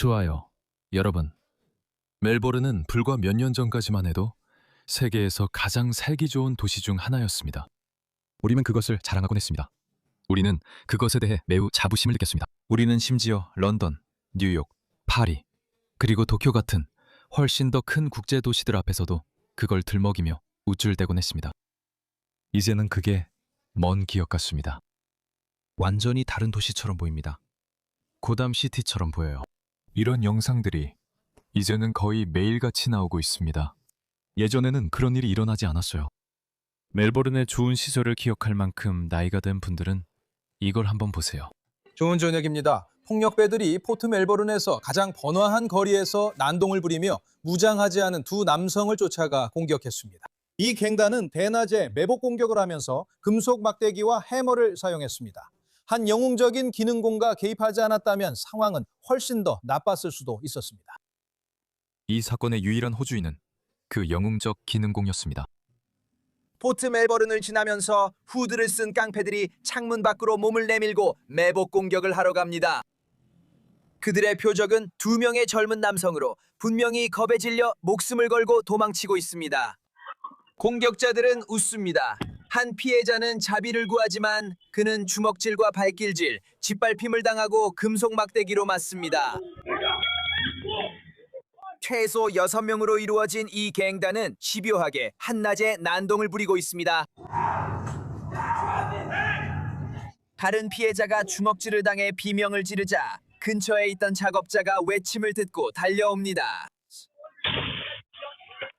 좋아요. 여러분, 멜버른은 불과 몇 년 전까지만 해도 세계에서 가장 살기 좋은 도시 중 하나였습니다. 우리는 그것을 자랑하곤 했습니다. 우리는 그것에 대해 매우 자부심을 느꼈습니다. 우리는 심지어 런던, 뉴욕, 파리, 그리고 도쿄 같은 훨씬 더 큰 국제 도시들 앞에서도 그걸 들먹이며 우쭐대곤 했습니다. 이제는 그게 먼 기억 같습니다. 완전히 다른 도시처럼 보입니다. 고담 시티처럼 보여요. 이런 영상들이 이제는 거의 매일같이 나오고 있습니다. 예전에는 그런 일이 일어나지 않았어요. 멜버른의 좋은 시절을 기억할 만큼 나이가 된 분들은 이걸 한번 보세요. 좋은 저녁입니다. 폭력배들이 포트 멜버른에서 가장 번화한 거리에서 난동을 부리며 무장하지 않은 두 남성을 쫓아가 공격했습니다. 이 갱단은 대낮에 매복 공격을 하면서 금속 막대기와 해머를 사용했습니다. 한 영웅적인 기능공가 개입하지 않았다면 상황은 훨씬 더 나빴을 수도 있었습니다. 이 사건의 유일한 호주인은 그 영웅적 기능공이었습니다. 포트 멜버른을 지나면서 후드를 쓴 깡패들이 창문 밖으로 몸을 내밀고 매복 공격을 하러 갑니다. 그들의 표적은 두 명의 젊은 남성으로 분명히 겁에 질려 목숨을 걸고 도망치고 있습니다. 공격자들은 웃습니다. 한 피해자는 자비를 구하지만 그는 주먹질과 발길질, 짓밟힘을 당하고 금속 막대기로 맞습니다. 최소 6명으로 이루어진 이 갱단은 집요하게 한낮에 난동을 부리고 있습니다. 다른 피해자가 주먹질을 당해 비명을 지르자 근처에 있던 작업자가 외침을 듣고 달려옵니다.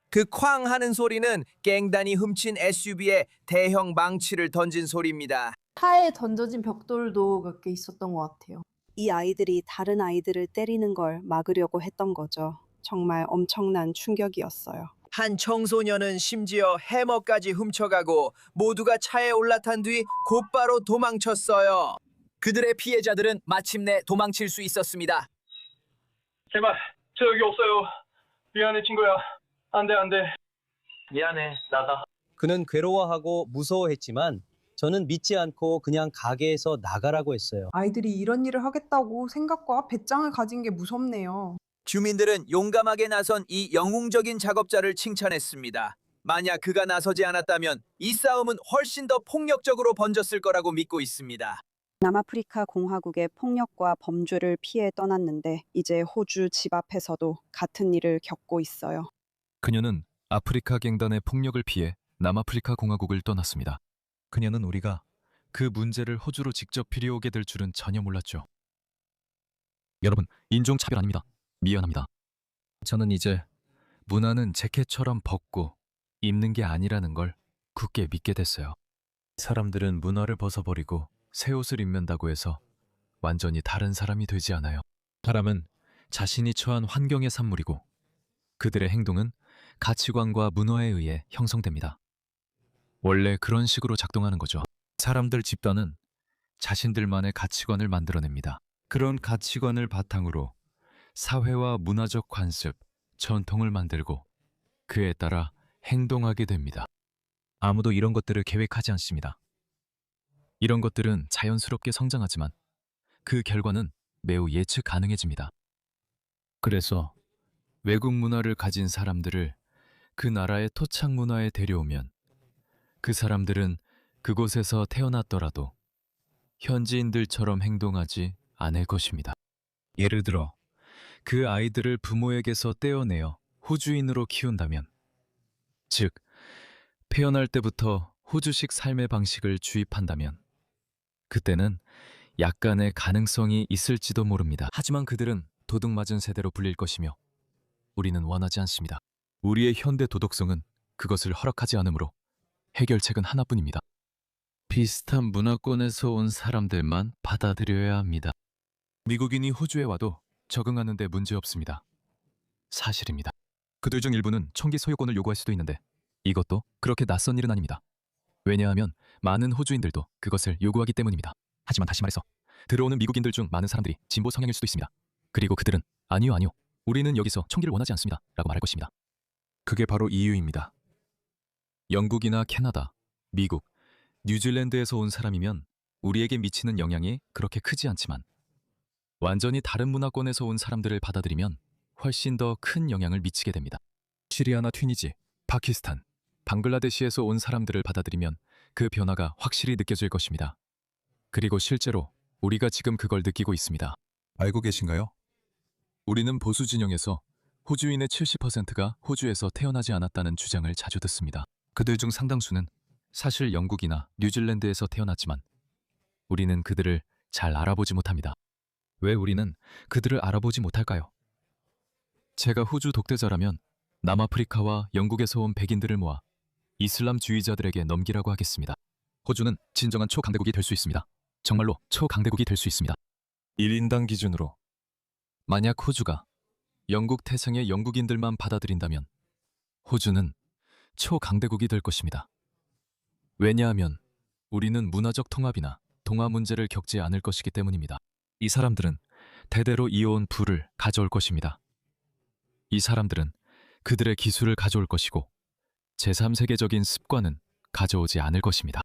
그 쾅 하는 소리는 갱단이 훔친 SUV에 대형 망치를 던진 소리입니다. 차에 던져진 벽돌도 몇 개 있었던 것 같아요. 이 아이들이 다른 아이들을 때리는 걸 막으려고 했던 거죠. 정말 엄청난 충격이었어요. 한 청소년은 심지어 해머까지 훔쳐가고 모두가 차에 올라탄 뒤 곧바로 도망쳤어요. 그들의 피해자들은 마침내 도망칠 수 있었습니다. 제발 저 여기 없어요. 미안해 친구야. 안 돼. 미안해, 나다. 그는 괴로워하고 무서워했지만 저는 믿지 않고 그냥 가게에서 나가라고 했어요. 아이들이 이런 일을 하겠다고 생각과 배짱을 가진 게 무섭네요. 주민들은 용감하게 나선 이 영웅적인 작업자를 칭찬했습니다. 만약 그가 나서지 않았다면 이 싸움은 훨씬 더 폭력적으로 번졌을 거라고 믿고 있습니다. 남아프리카 공화국의 폭력과 범죄를 피해 떠났는데 이제 호주 집 앞에서도 같은 일을 겪고 있어요. 그녀는 아프리카 갱단의 폭력을 피해 남아프리카 공화국을 떠났습니다. 그녀는 우리가 그 문제를 호주로 직접 필요오게 될 줄은 전혀 몰랐죠. 여러분, 인종차별 아닙니다. 미안합니다. 저는 이제 문화는 재킷처럼 벗고 입는 게 아니라는 걸 굳게 믿게 됐어요. 사람들은 문화를 벗어버리고 새 옷을 입는다고 해서 완전히 다른 사람이 되지 않아요. 사람은 자신이 처한 환경의 산물이고 그들의 행동은 가치관과 문화에 의해 형성됩니다. 원래 그런 식으로 작동하는 거죠. 사람들 집단은 자신들만의 가치관을 만들어냅니다. 그런 가치관을 바탕으로 사회와 문화적 관습, 전통을 만들고 그에 따라 행동하게 됩니다. 아무도 이런 것들을 계획하지 않습니다. 이런 것들은 자연스럽게 성장하지만 그 결과는 매우 예측 가능해집니다. 그래서 외국 문화를 가진 사람들을 그 나라의 토착 문화에 데려오면 그 사람들은 그곳에서 태어났더라도 현지인들처럼 행동하지 않을 것입니다. 예를 들어 그 아이들을 부모에게서 떼어내어 호주인으로 키운다면, 즉 태어날 때부터 호주식 삶의 방식을 주입한다면 그때는 약간의 가능성이 있을지도 모릅니다. 하지만 그들은 도둑맞은 세대로 불릴 것이며 우리는 원하지 않습니다. 우리의 현대 도덕성은 그것을 허락하지 않으므로 해결책은 하나뿐입니다. 비슷한 문화권에서 온 사람들만 받아들여야 합니다. 미국인이 호주에 와도 적응하는 데 문제없습니다. 사실입니다. 그들 중 일부는 총기 소유권을 요구할 수도 있는데 이것도 그렇게 낯선 일은 아닙니다. 왜냐하면 많은 호주인들도 그것을 요구하기 때문입니다. 하지만 다시 말해서 들어오는 미국인들 중 많은 사람들이 진보 성향일 수도 있습니다. 그리고 그들은 아니요, 우리는 여기서 총기를 원하지 않습니다 라고 말할 것입니다. 그게 바로 이유입니다. 영국이나 캐나다, 미국, 뉴질랜드에서 온 사람이면 우리에게 미치는 영향이 그렇게 크지 않지만 완전히 다른 문화권에서 온 사람들을 받아들이면 훨씬 더 큰 영향을 미치게 됩니다. 시리아나 튀니지, 파키스탄, 방글라데시에서 온 사람들을 받아들이면 그 변화가 확실히 느껴질 것입니다. 그리고 실제로 우리가 지금 그걸 느끼고 있습니다. 알고 계신가요? 우리는 보수 진영에서 호주인의 70%가 호주에서 태어나지 않았다는 주장을 자주 듣습니다. 그들 중 상당수는 사실 영국이나 뉴질랜드에서 태어났지만 우리는 그들을 잘 알아보지 못합니다. 왜 우리는 그들을 알아보지 못할까요? 제가 호주 독재자라면 남아프리카와 영국에서 온 백인들을 모아 이슬람주의자들에게 넘기라고 하겠습니다. 호주는 진정한 초강대국이 될 수 있습니다. 정말로 초강대국이 될 수 있습니다. 1인당 기준으로 만약 호주가 영국 태생의 영국인들만 받아들인다면 호주는 초강대국이 될 것입니다. 왜냐하면 우리는 문화적 통합이나 동화 문제를 겪지 않을 것이기 때문입니다. 이 사람들은 대대로 이어온 부를 가져올 것입니다. 이 사람들은 그들의 기술을 가져올 것이고 제3세계적인 습관은 가져오지 않을 것입니다.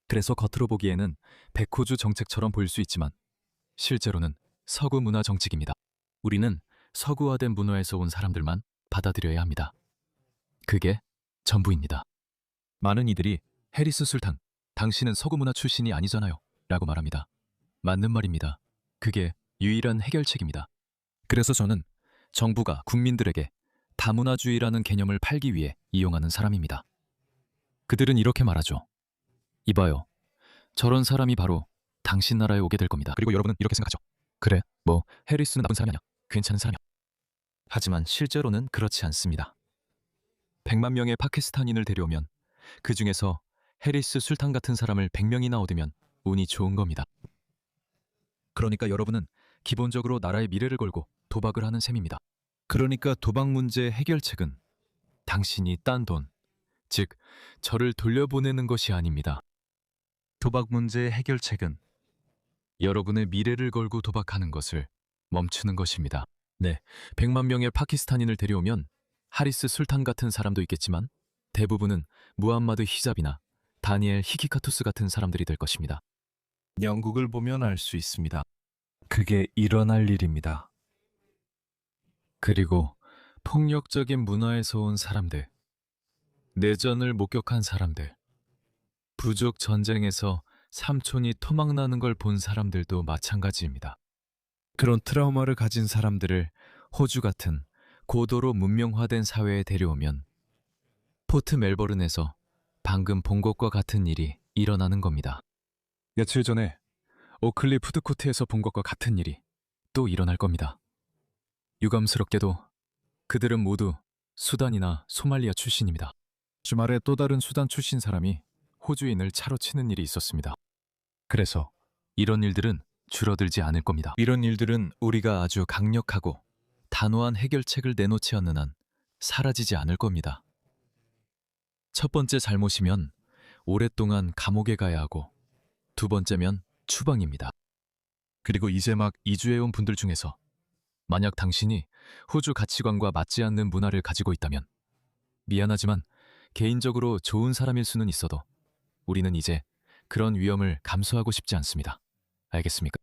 그래서 겉으로 보기에는 백호주 정책처럼 보일 수 있지만 실제로는 서구 문화 정책입니다. 우리는 서구화된 문화에서 온 사람들만 받아들여야 합니다. 그게 전부입니다. 많은 이들이 해리스 술탄, 당신은 서구 문화 출신이 아니잖아요 라고 말합니다. 맞는 말입니다. 그게 유일한 해결책입니다. 그래서 저는 정부가 국민들에게 다문화주의라는 개념을 팔기 위해 이용하는 사람입니다. 그들은 이렇게 말하죠. 이봐요. 저런 사람이 바로 당신 나라에 오게 될 겁니다. 그리고 여러분은 이렇게 생각하죠. 그래, 뭐 해리스는 나쁜 사람이 아니야. 괜찮은 사람이야. 하지만 실제로는 그렇지 않습니다. 100만 명의 파키스탄인을 데려오면 그 중에서 해리스 술탄 같은 사람을 100명이나 얻으면 운이 좋은 겁니다. 그러니까 여러분은 기본적으로 나라의 미래를 걸고 도박을 하는 셈입니다. 그러니까 도박 문제의 해결책은 당신이 딴 돈, 즉 저를 돌려보내는 것이 아닙니다. 도박 문제의 해결책은 여러분의 미래를 걸고 도박하는 것을 멈추는 것입니다. 네, 100만 명의 파키스탄인을 데려오면 하리스 술탄 같은 사람도 있겠지만 대부분은 무함마드 히잡이나 다니엘 히키카투스 같은 사람들이 될 것입니다. 영국을 보면 알 수 있습니다. 그게 일어날 일입니다. 그리고 폭력적인 문화에서 온 사람들, 내전을 목격한 사람들, 부족 전쟁에서 삼촌이 토막나는 걸 본 사람들도 마찬가지입니다. 그런 트라우마를 가진 사람들을 호주 같은 고도로 문명화된 사회에 데려오면 포트 멜버른에서 방금 본 것과 같은 일이 일어나는 겁니다. 며칠 전에 오클리 푸드코트에서 본 것과 같은 일이 또 일어날 겁니다. 유감스럽게도 그들은 모두 수단이나 소말리아 출신입니다. 주말에 또 다른 수단 출신 사람이 호주인을 차로 치는 일이 있었습니다. 그래서 이런 일들은 줄어들지 않을 겁니다. 이런 일들은 우리가 아주 강력하고 단호한 해결책을 내놓지 않는 한 사라지지 않을 겁니다. 첫 번째 잘못이면 오랫동안 감옥에 가야 하고 두 번째면 추방입니다. 그리고 이제 막 이주해 온 분들 중에서 만약 당신이 호주 가치관과 맞지 않는 문화를 가지고 있다면 미안하지만 개인적으로 좋은 사람일 수는 있어도 우리는 이제 그런 위험을 감수하고 싶지 않습니다. 알겠습니까?